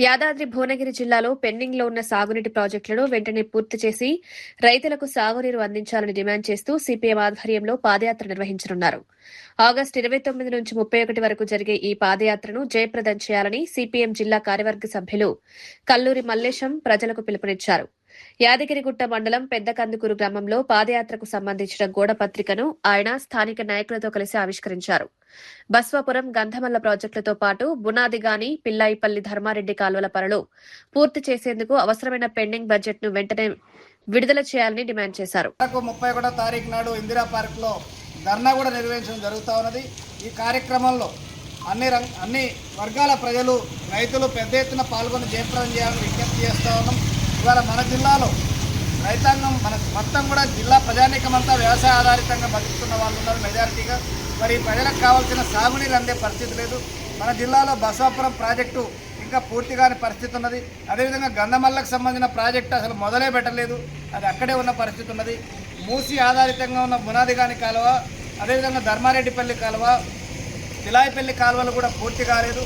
యాదాద్రి భువనగిరి జిల్లాలో పెండింగ్ లో ఉన్న సాగునీటి ప్రాజెక్టులను వెంటనే పూర్తి చేసి రైతులకు సాగునీరు అందించాలని డిమాండ్ చేస్తూ సిపిఎం ఆధ్వర్యంలో పాదయాత్ర నిర్వహించనున్నారు. ఆగస్టు 29 నుంచి 31 వరకు జరిగే ఈ పాదయాత్రను జయప్రదం చేయాలని సిపిఎం జిల్లా కార్యవర్గ సభ్యులు కల్లూరి మల్లేశం ప్రజలకు పిలుపునిచ్చారు. యాదగిరిగుట్ట మండలం పెద్దకందుకూరు గ్రామంలో పాదయాత్రకు సంబంధించిన గోడ పత్రికను ఆయన స్థానిక నాయకులతో కలిసి ఆవిష్కరించారు. బస్వాపురం గంధమల్ల ప్రాజెక్టులతో పాటు బునాదిగాని పిల్లాయిపల్లి ధర్మారెడ్డి కాలువల పనులు పూర్తి చేసేందుకు అవసరమైన పెండింగ్ బడ్జెట్ ను వెంటనే విడుదల చేయాలని డిమాండ్ చేశారు. 31వ తారీఖు నాడు ఇందిరా పార్క్ లో ధర్నా కూడా నిర్వహించడం జరుగుతూ ఉన్నది. ఈ కార్యక్రమంలో అన్ని వర్గాల ప్రజలు, రైతులు పెద్ద ఎత్తున పాల్గొని జయప్రదం చేయాలని విజ్ఞప్తి చేస్తూ ఉన్నాం. ఇవాళ మన జిల్లాలో రైతాంగం మొత్తం కూడా జిల్లా ప్రజానీకమంతా వ్యవసాయ ఆధారితంగా బతుకుతున్న వాళ్ళు ఉన్నారు మెజారిటీగా. మరి ప్రజలకు కావాల్సిన సాగునీరు అందే పరిస్థితి లేదు. మన జిల్లాలో బసవాపురం ప్రాజెక్టు ఇంకా పూర్తిగాని పరిస్థితి ఉన్నది. అదేవిధంగా గంధమల్లకు సంబంధించిన ప్రాజెక్టు అసలు మొదలే పెట్టలేదు, అది అక్కడే ఉన్న పరిస్థితి ఉన్నది. మూసి ఆధారితంగా ఉన్న బునాదిగాని కాలువ, అదేవిధంగా ధర్మారెడ్డిపల్లి కాలువ, పిలాయిపల్లి కాలువలు కూడా పూర్తి కాలేదు.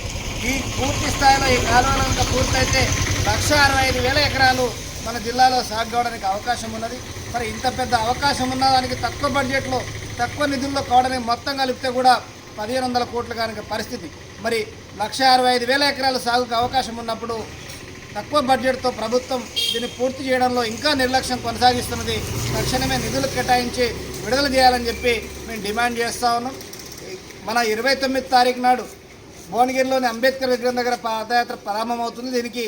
ఈ పూర్తి స్థాయిలో ఈ కాలువలు కనుక పూర్తయితే 1,65,000 ఎకరాలు మన జిల్లాలో సాగు కావడానికి అవకాశం ఉన్నది. మరి ఇంత పెద్ద అవకాశం ఉన్న దానికి తక్కువ బడ్జెట్లో తక్కువ నిధుల్లో కావడానికి మొత్తం కలిపితే కూడా 1,500 కోట్ల కనుక పరిస్థితి. మరి 1,65,000 ఎకరాలు సాగుకు అవకాశం ఉన్నప్పుడు తక్కువ బడ్జెట్తో ప్రభుత్వం దీన్ని పూర్తి చేయడంలో ఇంకా నిర్లక్ష్యం కొనసాగిస్తున్నది. తక్షణమే నిధులు కేటాయించి విడుదల చేయాలని చెప్పి మేము డిమాండ్ చేస్తూ ఉన్నాం. మన 29 తారీఖు నాడు భువనగిరిలోని అంబేద్కర్ విగ్రహం దగ్గర పాదయాత్ర ప్రారంభమవుతుంది. దీనికి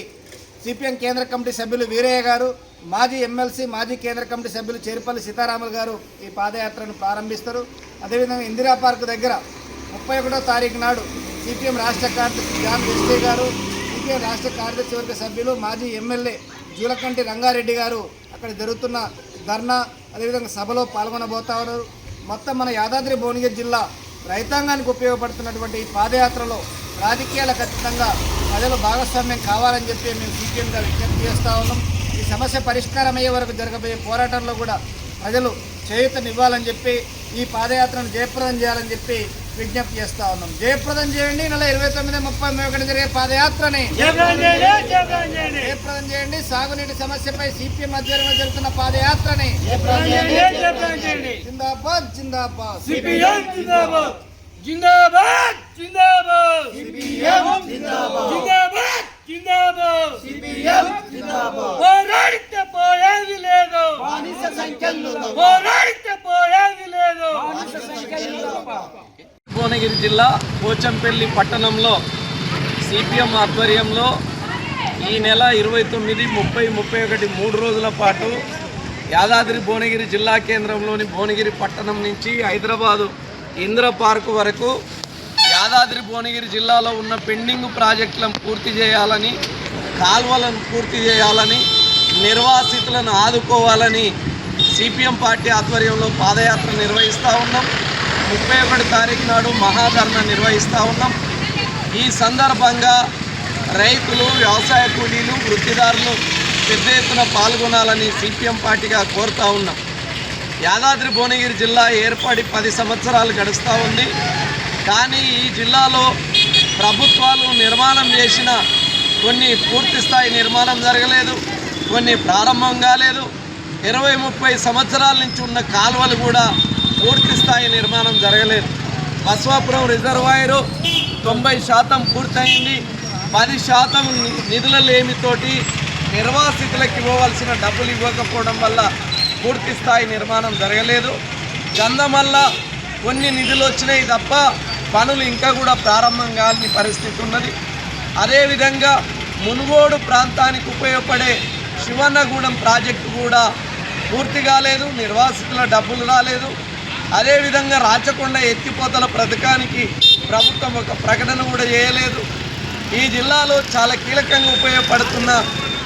సిపిఎం కేంద్ర కమిటీ సభ్యులు వీరయ్య గారు, మాజీ ఎమ్మెల్సీ, మాజీ కేంద్ర కమిటీ సభ్యులు చేరుపల్లి సీతారాములు గారు ఈ పాదయాత్రను ప్రారంభిస్తారు. అదేవిధంగా ఇందిరా పార్క్ దగ్గర 31వ తారీఖు నాడు సిపిఎం రాష్ట్ర కార్యదర్శి జాన్ వెస్టే గారు, సిపిఎం రాష్ట్ర కార్యదర్శి వర్గ సభ్యులు, మాజీ ఎమ్మెల్యే జూలకంటి రంగారెడ్డి గారు అక్కడ జరుగుతున్న ధర్నా అదేవిధంగా సభలో పాల్గొనబోతా ఉన్నారు. మొత్తం మన యాదాద్రి భువనగిరి జిల్లా రైతాంగానికి ఉపయోగపడుతున్నటువంటి ఈ పాదయాత్రలో రాజకీయాలకు ఖచ్చితంగా ప్రజలు భాగస్వామ్యం కావాలని చెప్పి మేము సిపిఎంగా విజ్ఞప్తి చేస్తూ ఉన్నాం. ఈ సమస్య పరిష్కారం అయ్యే వరకు జరగబోయే పోరాటంలో కూడా ప్రజలు చేయూతనివ్వాలని చెప్పి ఈ పాదయాత్రను జయప్రదం చేయాలని చెప్పి విజ్ఞప్తి చేస్తూ ఉన్నాం. జయప్రదం చేయండి. నెల 29, 30 జరిగే పాదయాత్రని జయప్రదం చేయండి. సాగునీటి సమస్యపై సిపిఎం ఆధ్వర్యంలో జరుగుతున్న పాదయాత్రని జిందాబాద్ జిందాబాద్ జిందాబాద్ జిందాబాద్ జిందాబాద్ జిందాబాద్ జిందాబాద్ జిందాబాద్ పోరాడితే పోయేది లేదు, పోరాడితే పోయేది లేదు. భువనగిరి జిల్లా పోచంపల్లి పట్టణంలో సిపిఎం ఆధ్వర్యంలో ఈ నెల 29, 30, 31 3 రోజుల పాటు యాదాద్రి భువనగిరి జిల్లా కేంద్రంలోని భువనగిరి పట్టణం నుంచి హైదరాబాదు ఇందిరా పార్క్ వరకు యాదాద్రి భువనగిరి జిల్లాలో ఉన్న పెండింగ్ ప్రాజెక్టులను పూర్తి చేయాలని, కాల్వలను పూర్తి చేయాలని, నిర్వాసితులను ఆదుకోవాలని సిపిఎం పార్టీ ఆధ్వర్యంలో పాదయాత్ర నిర్వహిస్తూ ఉన్నాం. 31 తారీఖు నాడు మహాధర్నా నిర్వహిస్తూ ఉన్నాం. ఈ సందర్భంగా రైతులు, వ్యవసాయ కూలీలు, వృత్తిదారులు పెద్ద ఎత్తున పాల్గొనాలని సిపిఎం పార్టీగా కోరుతూ ఉన్నాం. యాదాద్రి భువనగిరి జిల్లా ఏర్పడి 10 సంవత్సరాలు గడుస్తూ ఉంది. కానీ ఈ జిల్లాలో ప్రభుత్వాలు నిర్మాణం చేసిన కొన్ని పూర్తి స్థాయి నిర్మాణం జరగలేదు, కొన్ని ప్రారంభం కాలేదు. 20-30 సంవత్సరాల నుంచి ఉన్న కాలువలు కూడా పూర్తి స్థాయి నిర్మాణం జరగలేదు. బస్వాపురం రిజర్వాయరు 90% పూర్తయింది. 10% నిధుల లేమితోటి నిర్వాసితులకు ఇవ్వవలసిన డబ్బులు ఇవ్వకపోవడం వల్ల పూర్తి స్థాయి నిర్మాణం జరగలేదు. గంధమల్ల కొన్ని నిధులు వచ్చినాయి తప్ప పనులు ఇంకా కూడా ప్రారంభం కాని పరిస్థితి ఉన్నది. అదేవిధంగా మునుగోడు ప్రాంతానికి ఉపయోగపడే శివన్నగూడెం ప్రాజెక్టు కూడా పూర్తి కాలేదు, నిర్వాసితుల డబ్బులు రాలేదు. అదేవిధంగా రాచకొండ ఎత్తిపోతల పథకానికి ప్రభుత్వం ఒక ప్రకటన కూడా చేయలేదు. ఈ జిల్లాలో చాలా కీలకంగా ఉపయోగపడుతున్న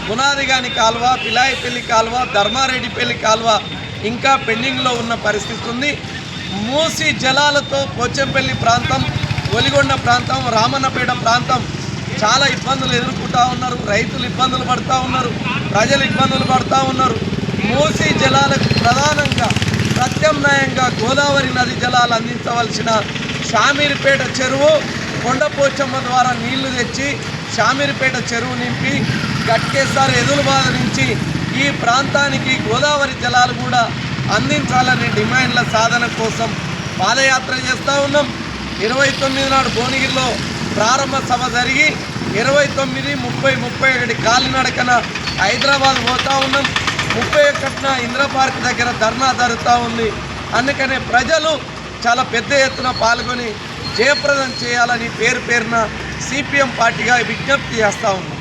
బునాదిగాని కాలువ, పిలాయిపల్లి కాలువ, ధర్మారెడ్డిపల్లి కాలువ ఇంకా పెండింగ్లో ఉన్న పరిస్థితి ఉంది. మూసి జలాలతో పోచంపల్లి ప్రాంతం, ఒలిగొండ ప్రాంతం, రామన్నపేట ప్రాంతం చాలా ఇబ్బందులు ఎదుర్కొంటూ ఉన్నారు. రైతులు ఇబ్బందులు పడుతూ ఉన్నారు, ప్రజలు ఇబ్బందులు పడుతూ ఉన్నారు. మూసి జలాలకు ప్రధానంగా ప్రత్యామ్నాయంగా గోదావరి నది జలాలు అందించవలసిన షామీర్పేట చెరువు కొండపోచమ్మ ద్వారా నీళ్లు తెచ్చి షామీర్పేట చెరువు నింపి గట్కేసారి ఎదురుబాద నుంచి ఈ ప్రాంతానికి గోదావరి జలాలు కూడా అందించాలనే డిమాండ్ల సాధన కోసం పాదయాత్ర చేస్తూ ఉన్నాం. 29 నాడు భువనగిరిలో ప్రారంభ సభ జరిగి 29, 30, 31 కాలినడకన హైదరాబాద్ పోతూ ఉన్నాం. 31న ఇందిరా పార్క్ దగ్గర ధర్నా జరుగుతూ ఉంది. అందుకనే ప్రజలు చాలా పెద్ద ఎత్తున పాల్గొని జయప్రదం చేయాలని పేరున సిపిఎం పార్టీగా విజ్ఞప్తి చేస్తూ ఉన్నాం.